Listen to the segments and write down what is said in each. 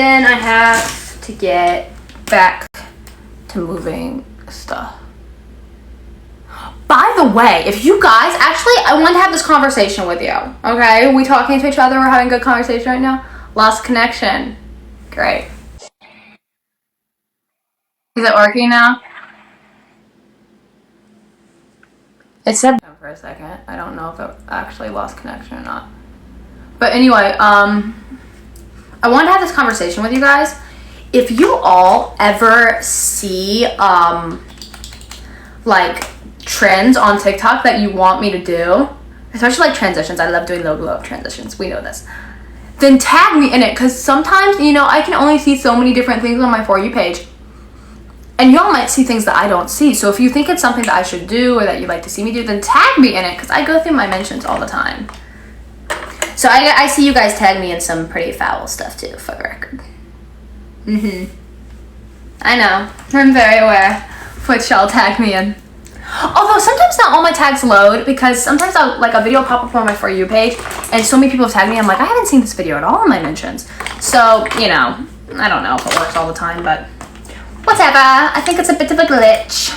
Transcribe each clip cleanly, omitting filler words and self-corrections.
then I have to get back to moving stuff. By the way, if you guys, actually, I want to have this conversation with you, okay? Are we talking to each other? We're having a good conversation right now? Lost connection. Great. Is it working now? It said for a second. I don't know if it actually lost connection or not. But anyway, I want to have this conversation with you guys. If you all ever see, like, trends on TikTok that you want me to do, especially like transitions, I love doing low glow transitions, we know this, then tag me in it, because sometimes, you know, I can only see so many different things on my For You page, and y'all might see things that I don't see. So if you think it's something that I should do or that you'd like to see me do, then tag me in it, because I go through my mentions all the time. So I see you guys tag me in some pretty foul stuff too, for the record. I know, I'm very aware of what y'all tag me in. Although sometimes not all my tags load, because sometimes I'll, like, a video pop up on my For You page and so many people have tagged me, I'm like, I haven't seen this video at all in my mentions. So, you know, I don't know if it works all the time, but whatever. I think it's a bit of a glitch.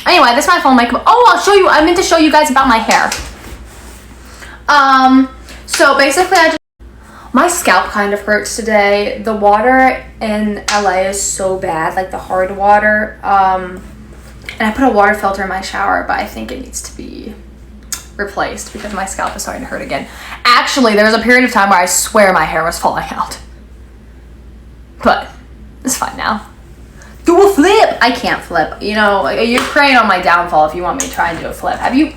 Anyway, this is my phone makeup. Oh, I'll show you. I meant to show you guys about my hair. So basically my scalp kind of hurts today. The water in LA is so bad, like the hard water. And I put a water filter in my shower, but I think it needs to be replaced because my scalp is starting to hurt again. Actually, there was a period of time where I swear my hair was falling out. But it's fine now. Do a flip! I can't flip. You know, you're preying on my downfall if you want me to try and do a flip. Have you...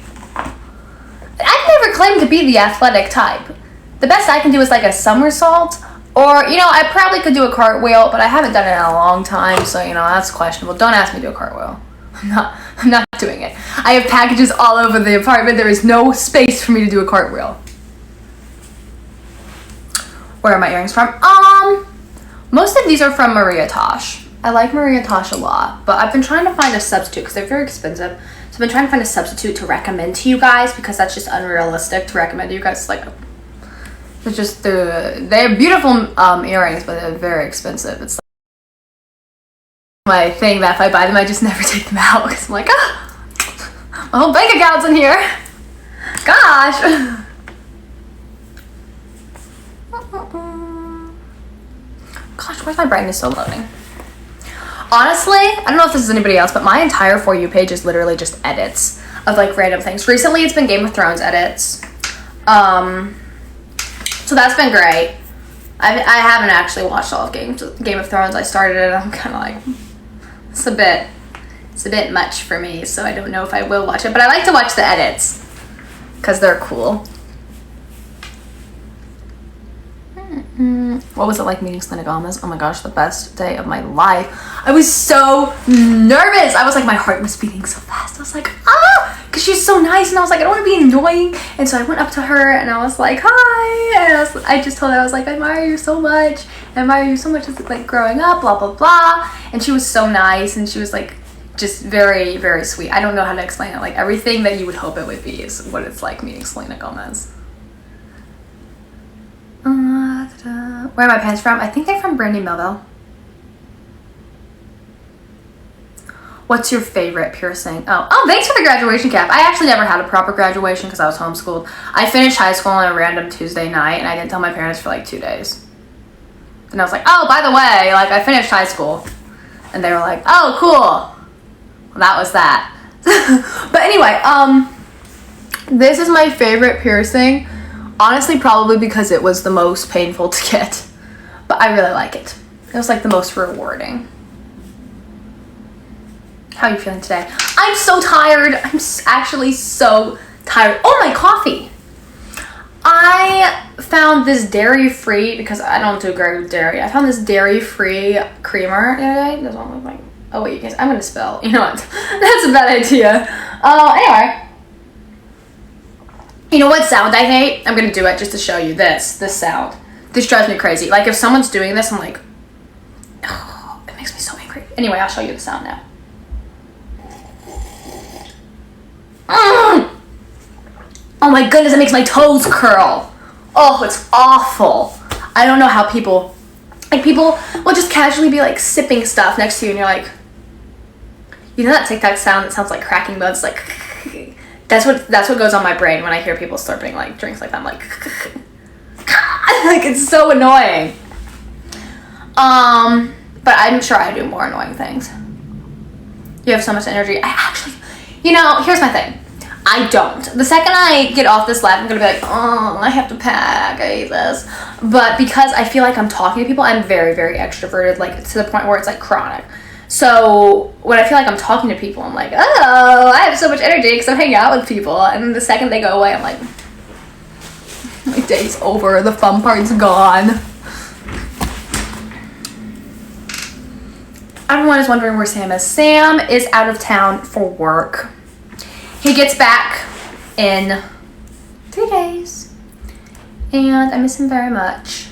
I've never claimed to be the athletic type. The best I can do is like a somersault, or, you know, I probably could do a cartwheel, but I haven't done it in a long time, so, you know, that's questionable. Don't ask me to do a cartwheel. I'm not doing it. I have packages all over the apartment. There is no space for me to do a cartwheel. Where are my earrings from? Most of these are from Maria Tosh. I like Maria Tosh a lot, but I've been trying to find a substitute because they're very expensive. So I've been trying to find a substitute to recommend to you guys, because that's just unrealistic to recommend to you guys. Like, they're just, they're beautiful earrings, but they're very expensive. It's my thing that if I buy them, I just never take them out, because I'm like, ah, my whole bank account's in here. Gosh. Gosh, where's my brightness still loading? Honestly, I don't know if this is anybody else, but my entire For You page is literally just edits of like random things. Recently, it's been Game of Thrones edits. So that's been great. I haven't actually watched all of Game of Thrones. I started it and I'm kind of like, it's a bit much for me, so I don't know if I will watch it. But I like to watch the edits because they're cool. What was it like meeting Selena Gomez? Oh my gosh, the best day of my life. I was so nervous. I was like, my heart was beating so fast. I was like, ah, because she's so nice. And I was like, I don't want to be annoying. And so I went up to her and I was like, hi. And I just told her, I was like, I admire you so much. I admire you so much as like growing up, blah, blah, blah. And she was so nice. And she was like, just very, very sweet. I don't know how to explain it. Like everything that you would hope it would be is what it's like meeting Selena Gomez. Where are my pants from? I think they're from Brandy Melville. What's your favorite piercing? Oh, thanks for the graduation cap. I actually never had a proper graduation because I was homeschooled. I finished high school on a random Tuesday night and I didn't tell my parents for like 2 days. And I was like, oh, by the way, like I finished high school. And they were like, oh, cool. Well, that was that. But anyway, this is my favorite piercing. Honestly, probably because it was the most painful to get. But I really like it. It was like the most rewarding. How are you feeling today? I'm so tired. I'm actually so tired. Oh, my coffee. I found this dairy-free, because I don't do great with dairy. I found this dairy-free creamer the other day. Doesn't look like, oh wait, you guys, I'm gonna spill. You know what? That's a bad idea. Anyway. You know what sound I hate? I'm gonna do it just to show you this sound. This drives me crazy. Like if someone's doing this, I'm like, oh, it makes me so angry. Anyway, I'll show you the sound now. Oh my goodness, it makes my toes curl. Oh, it's awful. I don't know how people Like, people will just casually be like sipping stuff next to you, and you're like, you know that TikTok sound that sounds like cracking bones, like that's what goes on my brain when I hear people slurping like drinks like that. I'm like, like, it's so annoying. But I'm sure I do more annoying things. You have so much energy. I actually, you know, here's my thing. I don't. The second I get off this live, I'm gonna be like, oh, I have to pack, I hate this. But because I feel like I'm talking to people, I'm very, very extroverted, like to the point where it's like chronic. So when I feel like I'm talking to people, I'm like, oh, I have so much energy because I'm hanging out with people. And then the second they go away, I'm like, my day's over, the fun part's gone. Everyone is wondering where Sam is. Sam is out of town for work. He gets back in 3 days. And I miss him very much.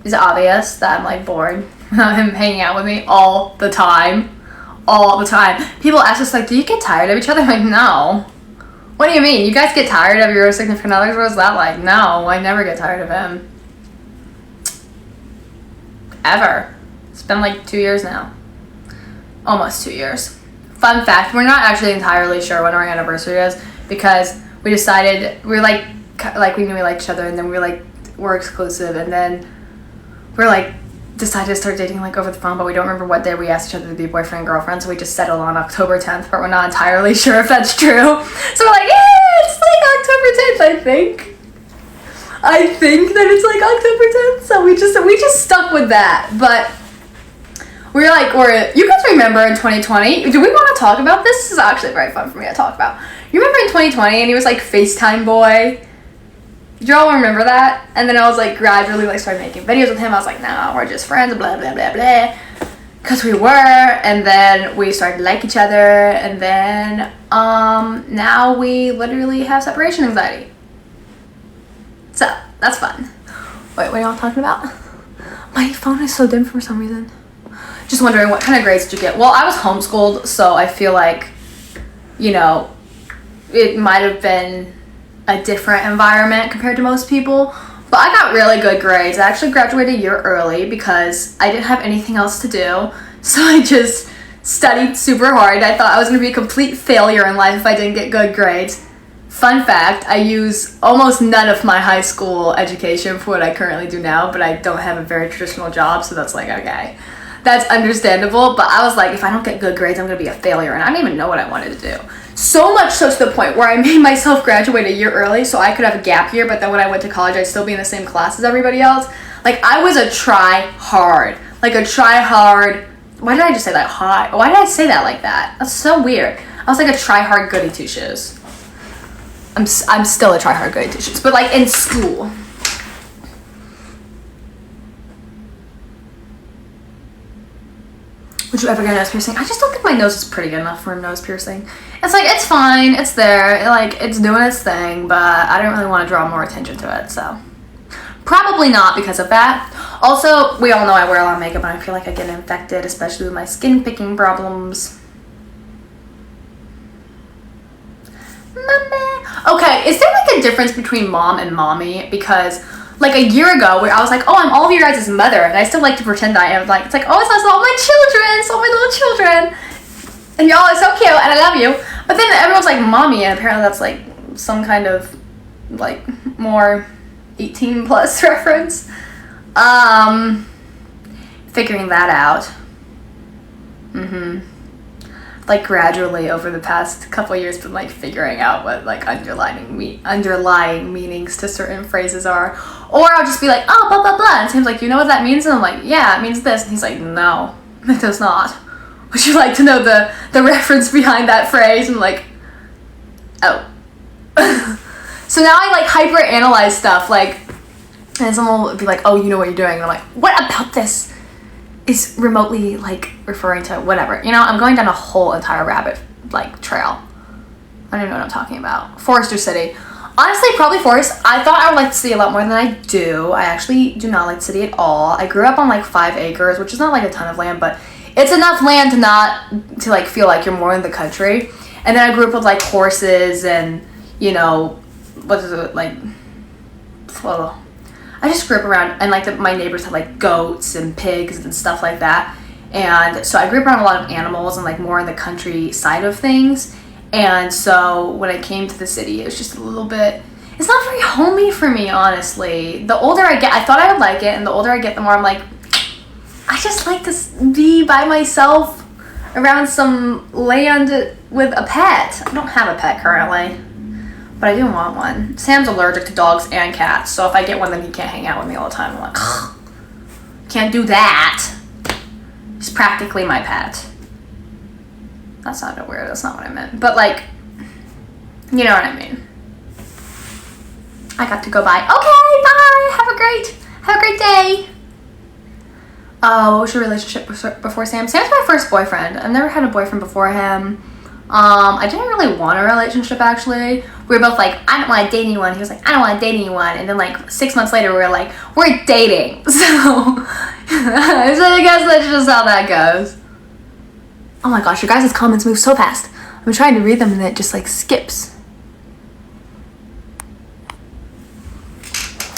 It's obvious that I'm like bored of him hanging out with me all the time. All the time. People ask us like, do you get tired of each other? I'm like, no. What do you mean? You guys get tired of your significant others? What is that like? No, I never get tired of him. Ever. It's been like 2 years now. Almost 2 years. Fun fact, we're not actually entirely sure when our anniversary is because we decided, we were like we knew we liked each other, and then we were like, we're exclusive, and then we're like, decided to start dating like over the phone, but we don't remember what day we asked each other to be boyfriend and girlfriend, so we just settled on October 10th, but we're not entirely sure if that's true. So we're like, yeah, it's like October 10th, I think. I think that it's like October 10th, so we just stuck with that, but we're like, you guys remember in 2020, do we want to talk about this? This is actually very fun for me to talk about. You remember in 2020, and he was like FaceTime boy? Did you all remember that? And then I was like gradually like started making videos with him. I was like, no, we're just friends, blah, blah, blah, blah. Because we were, and then we started to like each other, and then now we literally have separation anxiety. So, that's fun. Wait, what are y'all talking about? My phone is so dim for some reason. Just wondering, what kind of grades did you get? Well, I was homeschooled, so I feel like, you know, it might have been a different environment compared to most people, but I got really good grades. I actually graduated a year early because I didn't have anything else to do, so I just studied super hard. I thought I was going to be a complete failure in life if I didn't get good grades. Fun fact, I use almost none of my high school education for what I currently do now, but I don't have a very traditional job, so that's like, okay, that's understandable. But I was like, if I don't get good grades, I'm going to be a failure, and I didn't even know what I wanted to do. So much so to the point where I made myself graduate a year early so I could have a gap year, but then when I went to college, I'd still be in the same class as everybody else. Like, I was a try-hard. Like, a try-hard... Why did I just say that? Why did I say that like that? That's so weird. I was like a try-hard goody two-shoes. I'm still a try-hard goody two-shoes, but like in school. Would you ever get a nose piercing? I just don't think my nose is pretty good enough for a nose piercing. It's like, it's fine, it's there, like, it's doing its thing, but I don't really want to draw more attention to it, so. Probably not because of that. Also, we all know I wear a lot of makeup and I feel like I get infected, especially with my skin picking problems. Mommy. Okay, is there like a difference between mom and mommy? Because like a year ago where I was like, oh, I'm all of you guys' mother, and I still like to pretend I am. Like, it's like, oh, it's all my children, it's all my little children, and y'all are so cute and I love you. But then everyone's like mommy, and apparently that's like some kind of like more 18 plus reference. Figuring that out. Like gradually over the past couple years been like figuring out what like underlying meanings to certain phrases are. Or I'll just be like, oh, blah blah blah, and Tim's like, you know what that means? And I'm like, yeah, it means this. And he's like, no, it does not. Would you like to know the reference behind that phrase? And I'm like, oh. So now I like hyper analyze stuff, like, and someone will be like, oh, you know what you're doing, and I'm like, what about this is remotely like referring to whatever, you know? I'm going down a whole entire rabbit like trail. I don't even know what I'm talking about. Forest or city? Honestly, probably forest. I thought I would like the city a lot more than I do. I actually do not like the city at all. I grew up on like 5 acres, which is not like a ton of land, but it's enough land to like feel like you're more in the country. And then I grew up with like horses and, you know, what is it, like, well, I just grew up around, and like my neighbors had like goats and pigs and stuff like that. And so I grew up around a lot of animals and like more in the country side of things. And so when I came to the city, it was just a little bit, it's not very homey for me, honestly. The older I get, I thought I would like it, and the older I get, the more I'm like, I just like to be by myself around some land with a pet. I don't have a pet currently, but I do want one. Sam's allergic to dogs and cats, so if I get one, then he can't hang out with me all the time. I'm like, ugh, can't do that. He's practically my pet. That sounded weird. That's not what I meant. But like, you know what I mean. I got to go by. Okay, bye. Have a great day. What was your relationship before Sam? Sam's my first boyfriend. I've never had a boyfriend before him. I didn't really want a relationship, actually. We were both like, I don't want to date anyone. He was like, I don't want to date anyone. And then like 6 months later, we were like, we're dating. So, I guess that's just how that goes. Oh my gosh, your guys' comments move so fast. I'm trying to read them and it just like skips.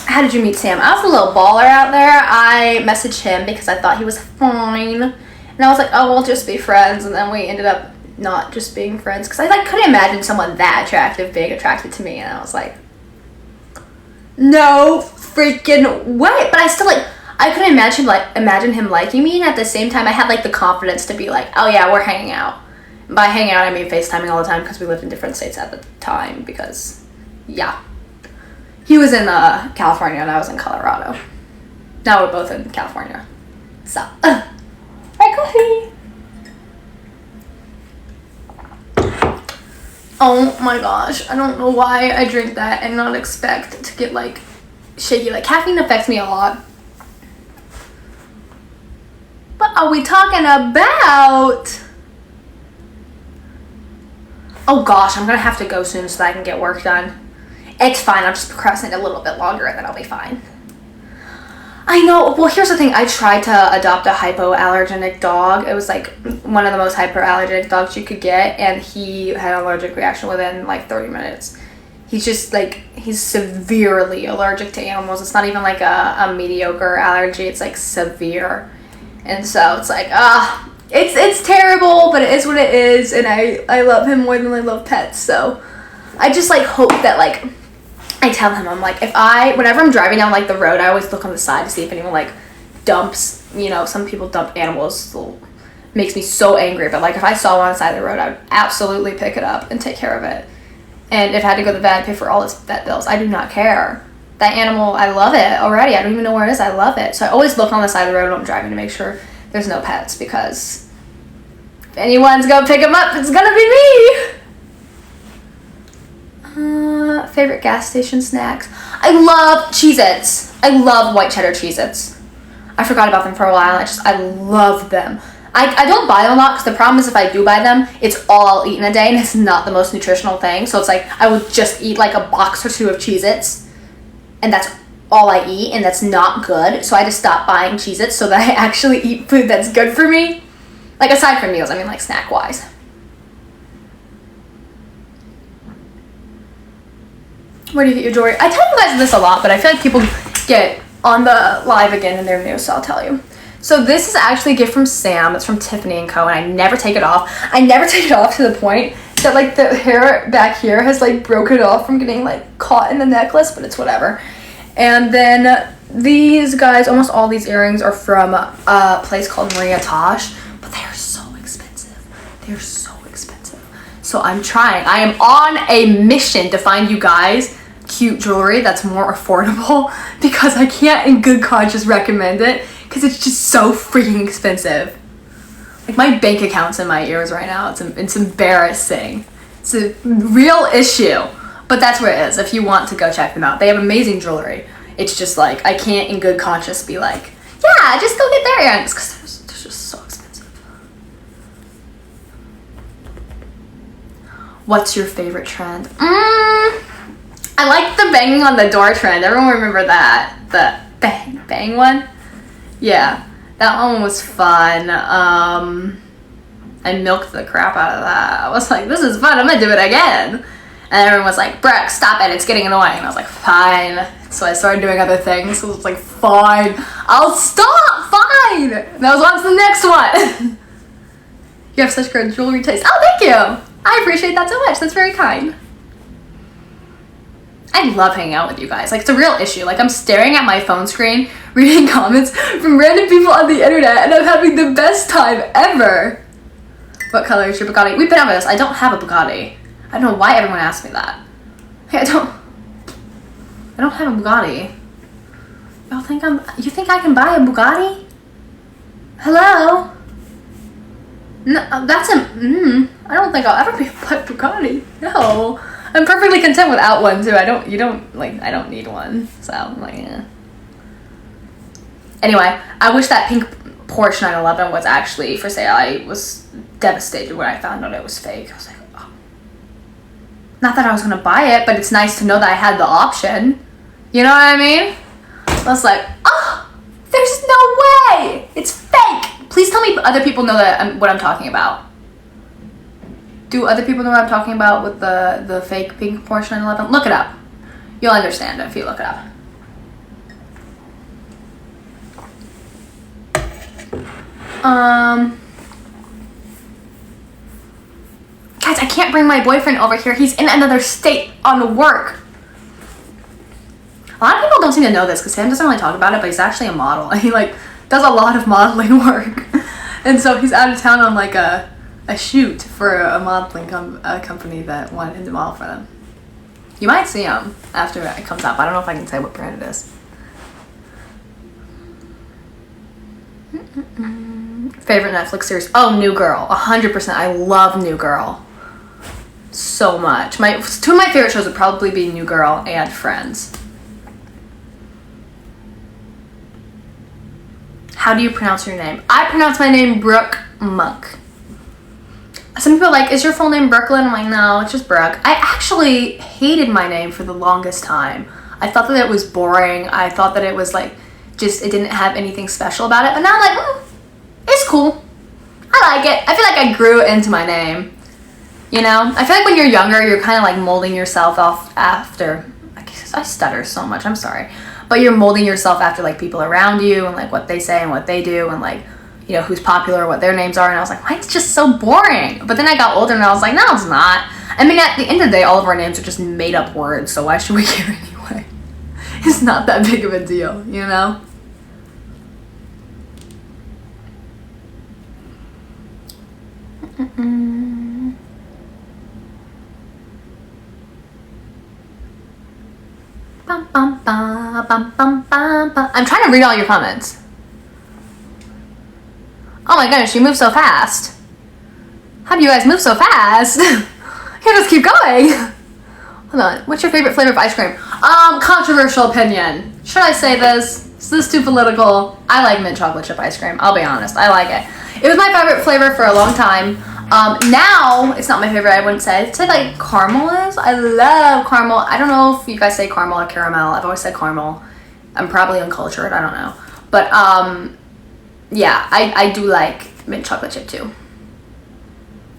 How did you meet Sam? I was a little baller out there. I messaged him because I thought he was fine. And I was like, oh, we'll just be friends. And then we ended up not just being friends. Because I like couldn't imagine someone that attractive being attracted to me. And I was like, no freaking way. But I still like, I couldn't imagine him liking me. And at the same time, I had like the confidence to be like, oh yeah, we're hanging out. And by hanging out, I mean FaceTiming all the time because we lived in different states at the time. Because, yeah. He was in California and I was in Colorado. Now we're both in California. So, right, coffee. Oh my gosh, I don't know why I drink that and not expect to get like shaky. Like caffeine affects me a lot. What are we talking about? Oh gosh, I'm gonna have to go soon so that I can get work done. It's fine, I'll just procrastinate a little bit longer and then I'll be fine. I know, well here's the thing, I tried to adopt a hypoallergenic dog. It was like one of the most hyperallergenic dogs you could get, and he had an allergic reaction within like 30 minutes. He's just like, he's severely allergic to animals. It's not even like a mediocre allergy, it's like severe. And so it's like, it's terrible, but it is what it is, and I love him more than I love pets, so I just like hope that like, I tell him, I'm like, whenever I'm driving down like the road, I always look on the side to see if anyone like dumps, you know, some people dump animals. It makes me so angry, but like if I saw one on the side of the road, I would absolutely pick it up and take care of it. And if I had to go to the vet and pay for all its vet bills, I do not care. That animal, I love it already. I don't even know where it is. I love it. So I always look on the side of the road when I'm driving to make sure there's no pets, because if anyone's gonna pick them up, it's gonna be me. Favorite gas station snacks? I love Cheez-Its. I love white cheddar Cheez-Its. I forgot about them for a while. I love them. I don't buy them a lot because the problem is if I do buy them, it's all I'll eat in a day and it's not the most nutritional thing. So it's like I would just eat like a box or two of Cheez-Its and that's all I eat, and that's not good. So I just stopped buying Cheez-Its so that I actually eat food that's good for me. Like aside from meals, I mean like snack-wise. Where do you get your jewelry? I tell you guys this a lot, but I feel like people get on the live again and they're new, so I'll tell you. So this is actually a gift from Sam. It's from Tiffany & Co. and I never take it off. I never take it off to the point that like the hair back here has like broken off from getting like caught in the necklace, but it's whatever. And then these guys, almost all these earrings are from a place called Maria Tosh, but they are so expensive. They're so expensive. So I'm trying. I am on a mission to find you guys cute jewelry that's more affordable, because I can't in good conscience recommend it because it's just so freaking expensive. Like my bank account's in my ears right now. It's embarrassing. It's a real issue, but that's where it is. If you want to go check them out, they have amazing jewelry. It's just like I can't in good conscience be like, yeah, just go get their earrings, because they're just so expensive. What's your favorite trend? I like the banging on the door trend. Everyone remember that? The bang one? Yeah, that one was fun. I milked the crap out of that. I was like, this is fun. I'm gonna do it again. And And everyone was like, Brooke, stop it, it's getting annoying. And I was like, fine. So I started doing other things. So it was like, fine, I'll stop, fine. And I was on to the next one. You have such good jewelry taste. Oh, thank you. I appreciate that so much. That's very kind. I love hanging out with you guys. Like, it's a real issue. Like, I'm staring at my phone screen, reading comments from random people on the internet, and I'm having the best time ever. What color is your Bugatti? We've been over this. I don't have a Bugatti. I don't know why everyone asks me that. Hey, I don't have a Bugatti. You think I can buy a Bugatti? Hello? No, that's I don't think I'll ever be a Bugatti. No. I'm perfectly content without one too. I don't need one. So I'm like, yeah. Anyway, I wish that pink Porsche 911 was actually for sale. I was devastated when I found out it was fake. I was like, oh. Not that I was gonna buy it, but it's nice to know that I had the option. You know what I mean? I was like, oh, there's no way! It's fake! Please tell me other people know that what I'm talking about. Do other people know what I'm talking about with the fake pink Porsche 911? Look it up. You'll understand if you look it up. Guys, I can't bring my boyfriend over here. He's in another state on work. A lot of people don't seem to know this because Sam doesn't really talk about it, but he's actually a model. And he like does a lot of modeling work. And so he's out of town on like a shoot for a modeling company that wanted him to model for them. You might see him after it comes up. I don't know if I can say what brand it is. Favorite Netflix series? Oh, New Girl. 100%. I love New Girl so much. Two of my favorite shows would probably be New Girl and Friends. How do you pronounce your name? I pronounce my name Brooke Monk. Some people are like, is your full name Brooklyn? I'm like, no, it's just Brooke. I actually hated my name for the longest time. I thought that it was boring. I thought that it was like, it didn't have anything special about it. But now I'm like, it's cool. I like it. I feel like I grew into my name. You know? I feel like when you're younger, you're kind of like molding yourself off after. I stutter so much. I'm sorry. But you're molding yourself after like people around you and like what they say and what they do and like, you know, who's popular, what their names are. And I was like, why? It's just so boring. But then I got older and I was like, no, it's not. I mean, at the end of the day, all of our names are just made up words. So why should we care anyway? It's not that big of a deal, you know? I'm trying to read all your comments. Oh my goodness, you move so fast. How do you guys move so fast? You just keep going. Hold on. What's your favorite flavor of ice cream? Controversial opinion. Should I say this? Is this too political? I like mint chocolate chip ice cream. I'll be honest. I like it. It was my favorite flavor for a long time. Now it's not my favorite. I wouldn't say. I'd say like caramel is. I love caramel. I don't know if you guys say caramel or caramel. I've always said caramel. I'm probably uncultured. I don't know. But yeah, I do like mint chocolate chip too.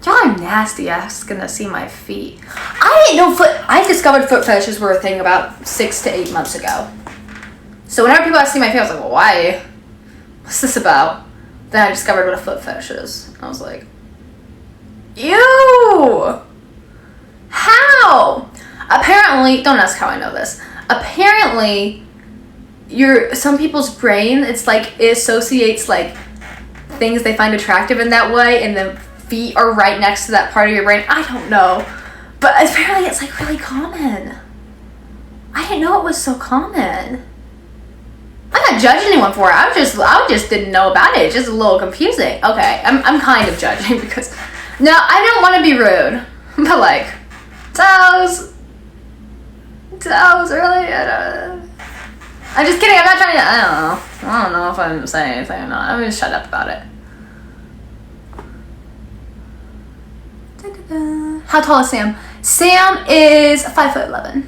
Y'all are nasty asking to see my feet. I discovered foot fetishes were a thing about 6 to 8 months ago. So whenever people ask to see my feet, I was like, well, why? What's this about? Then I discovered what a foot fetish is. I was like, ew! How? Apparently, don't ask how I know this. Apparently, some people's brain, it's like, it associates like things they find attractive in that way, and the feet are right next to that part of your brain. I don't know. But apparently it's like really common. I didn't know it was so common. I'm not judging anyone for it. I just didn't know about it. It's just a little confusing. Okay, I'm kind of judging because no, I don't want to be rude, but like toes, really. I'm just kidding. I'm not trying to. I don't know if I'm saying anything or not. I'm gonna shut up about it. How tall is Sam? Sam is 5'11".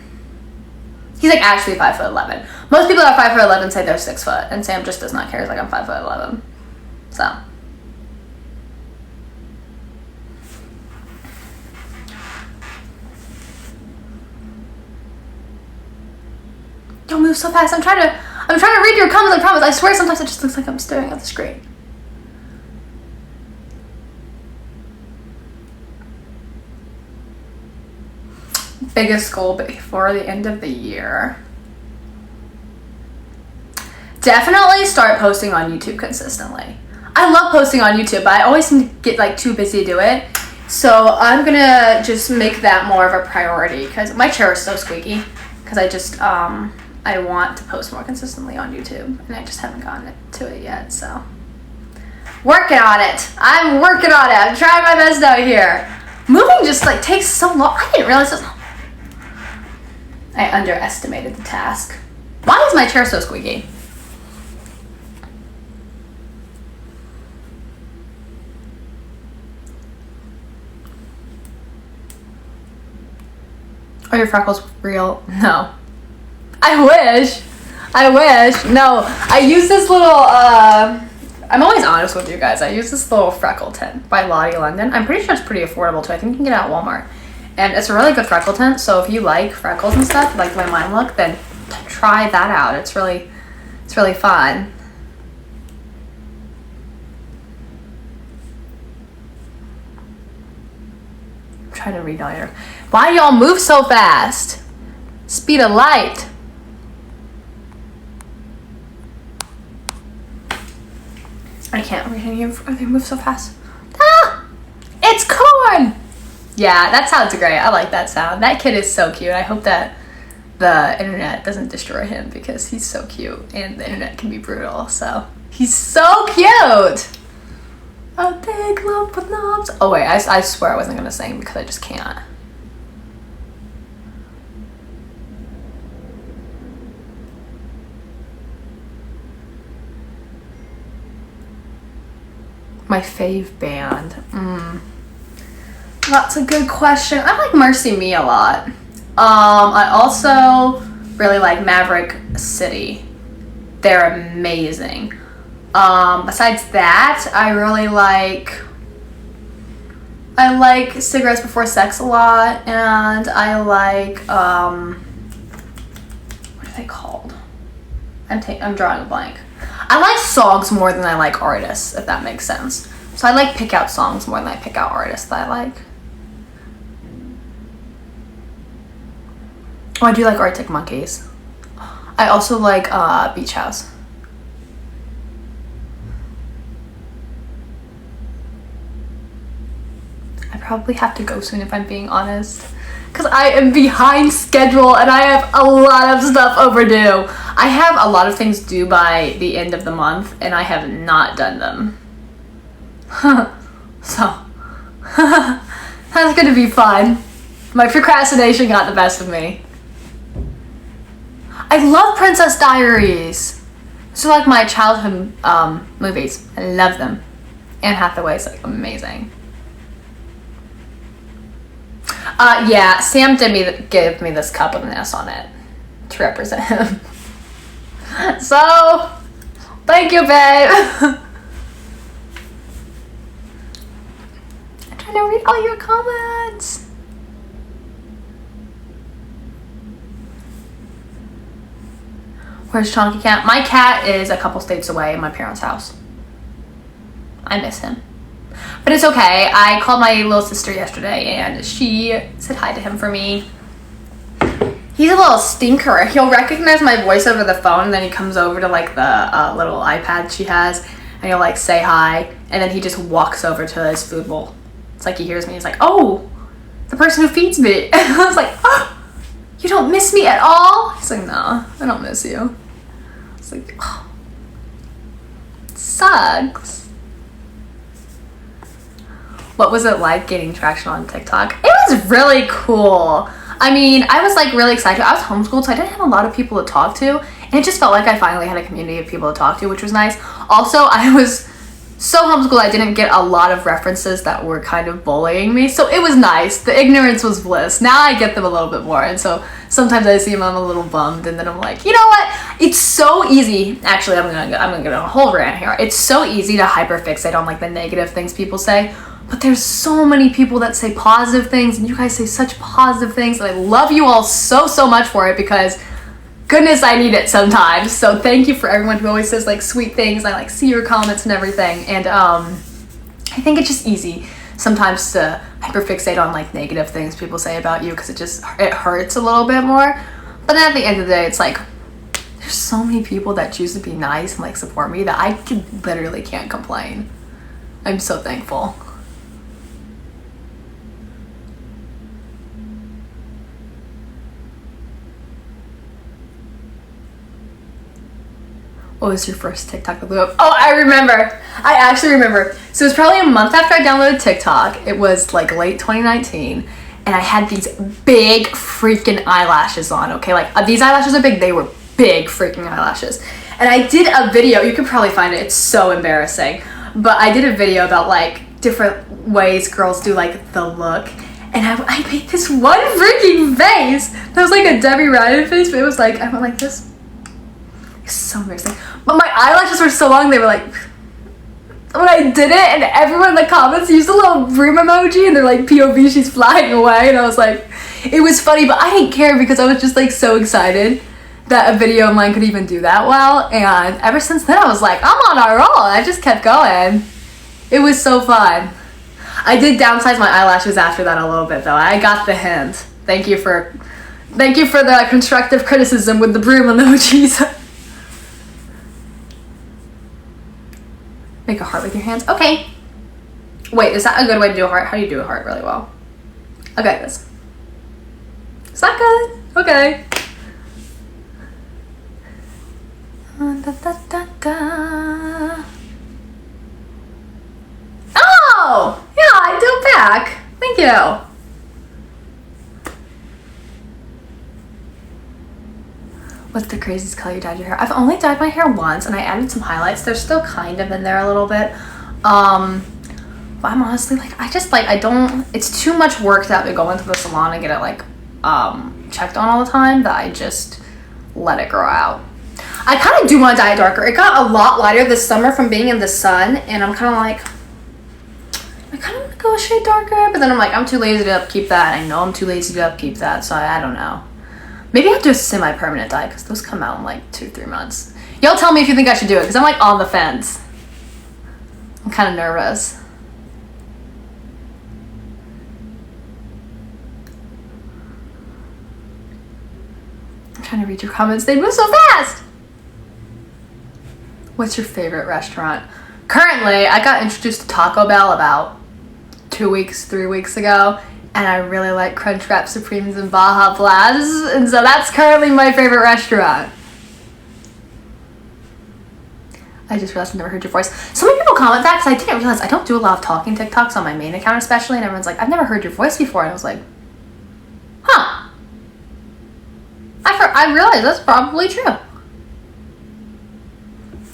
He's like actually 5'11". Most people that are 5'11" say they're 6 foot, and Sam just does not care. He's like, I'm 5'11". So. y'all move so fast? I'm trying to read your comments, I promise. I swear sometimes it just looks like I'm staring at the screen. Biggest goal before the end of the year. Definitely start posting on YouTube consistently. I love posting on YouTube, but I always seem to get like too busy to do it. So I'm gonna just make that more of a priority because my chair is so squeaky because I just I want to post more consistently on YouTube and I just haven't gotten to it yet. So working on it. I'm working on it. I'm trying my best out here. Moving just like takes so long. I didn't realize this. I underestimated the task. Why is my chair so squeaky? Are your freckles real? No. I wish. No, I use this little, I'm always honest with you guys. I use this little Freckle tint by Lottie London. I'm pretty sure it's pretty affordable too. I think you can get it at Walmart. And it's a really good freckle tint. So if you like freckles and stuff, like the way mine look, then try that out. It's really fun. I'm trying to read all your... Why do y'all move so fast? Speed of light. I can't read any of they move so fast. Ah! It's corn! Yeah, that sounds great. I like that sound. That kid is so cute. I hope that the internet doesn't destroy him because he's so cute and the internet can be brutal. So he's so cute. A big lump with knobs. Oh wait, I swear I wasn't gonna sing because I just can't. My fave band. That's a good question. I like Mercy Me a lot. I also really like Maverick City. They're amazing. Besides that, I like Cigarettes Before Sex a lot, and I like what are they called? I'm drawing a blank. I like songs more than I like artists, if that makes sense. So I like pick out songs more than I pick out artists that I like. Oh, I do like Arctic Monkeys. I also like Beach House. I probably have to go soon if I'm being honest. Because I am behind schedule and I have a lot of stuff overdue. I have a lot of things due by the end of the month and I have not done them. So, that's gonna be fun. My procrastination got the best of me. I love Princess Diaries. So like my childhood movies. I love them. Anne Hathaway's like amazing. Yeah, Sam did give me this cup with an S on it to represent him. So, thank you, babe. I'm trying to read all your comments. Where's Chunky Cat? My cat is a couple states away in my parents' house. I miss him. But it's okay. I called my little sister yesterday and she said hi to him for me. He's a little stinker. He'll recognize my voice over the phone and then he comes over to like the little iPad she has and he'll like say hi and then he just walks over to his food bowl. It's like he hears me. He's like, oh, the person who feeds me. I was like, oh, you don't miss me at all? He's like, no, I don't miss you. I was like, oh, it sucks. What was it like getting traction on TikTok? It was really cool. I mean, I was like really excited. I was homeschooled, so I didn't have a lot of people to talk to. And it just felt like I finally had a community of people to talk to, which was nice. Also, I was so homeschooled, I didn't get a lot of references that were kind of bullying me. So it was nice. The ignorance was bliss. Now I get them a little bit more. And so sometimes I see them, I'm a little bummed. And then I'm like, you know what? It's so easy. Actually, I'm gonna get on a whole rant here. It's so easy to hyperfixate on like the negative things people say. But there's so many people that say positive things and you guys say such positive things and I love you all so much for it because goodness, I need it sometimes. So thank you for everyone who always says like sweet things. I like see your comments and everything. And I think it's just easy sometimes to hyperfixate on like negative things people say about you because it hurts a little bit more. But then at the end of the day, it's like there's so many people that choose to be nice and like support me that I literally can't complain. I'm so thankful. What was your first TikTok that blew up? Oh, I remember. I actually remember. So it was probably a month after I downloaded TikTok. It was like late 2019. And I had these big freaking eyelashes on, okay? Like these eyelashes are big. They were big freaking eyelashes. And I did a video. You can probably find it. It's so embarrassing. But I did a video about like different ways girls do like the look. And I made this one freaking face. That was like a Debbie Ryan face. But it was like, I went like this. So embarrassing. But my eyelashes were so long, they were like, when I did it, and everyone in the comments used a little broom emoji, and they're like, POV, she's flying away, and I was like, it was funny, but I didn't care because I was just like so excited that a video of mine could even do that well, and ever since then I was like, I'm on a roll. I just kept going. It was so fun. I did downsize my eyelashes after that a little bit though. I got the hint. Thank you for the constructive criticism with the broom emojis. Make a heart with your hands. Okay. Wait, is that a good way to do a heart? How do you do a heart really well? Okay, this. Is that good? Okay. Da, da, da, da. Oh! Yeah, I do it back. Thank you. What's the craziest color you dyed your hair? I've only dyed my hair once and I added some highlights. They're still kind of in there a little bit. But I'm honestly like, it's too much work to have to go into the salon and get it like checked on all the time that I just let it grow out. I kind of do want to dye it darker. It got a lot lighter this summer from being in the sun and I'm kind of like, I kind of want to go a shade darker, but then I'm like, I'm too lazy to upkeep that. I know I'm too lazy to upkeep that, so I don't know. Maybe I'll do a semi-permanent dye because those come out in like 2-3 months. Y'all tell me if you think I should do it because I'm like on the fence. I'm kind of nervous. I'm trying to read your comments. They move so fast. What's your favorite restaurant? Currently, I got introduced to Taco Bell about 3 weeks ago. And I really like Crunchwrap Supremes and Baja Blast. And so that's currently my favorite restaurant. I just realized I never heard your voice. So many people comment that because I didn't realize I don't do a lot of talking TikToks on my main account especially. And everyone's like, I've never heard your voice before. And I was like, huh. I realized that's probably true.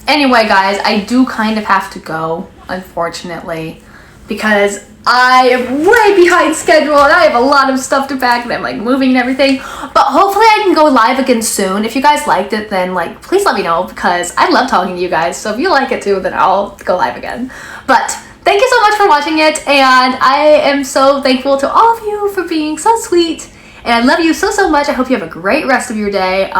Anyway, guys, I do kind of have to go, unfortunately, because I am way behind schedule and I have a lot of stuff to pack and I'm like moving and everything. But hopefully I can go live again soon. If you guys liked it, then like please let me know because I love talking to you guys. So if you like it too, then I'll go live again. But thank you so much for watching it and I am so thankful to all of you for being so sweet. And I love you so much. I hope you have a great rest of your day.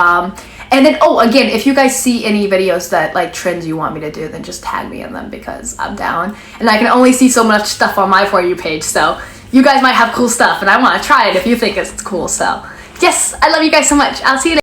And then, oh, again, if you guys see any videos that, like, trends you want me to do, then just tag me in them because I'm down. And I can only see so much stuff on my For You page, so you guys might have cool stuff, and I want to try it if you think it's cool. So, yes, I love you guys so much. I'll see you later.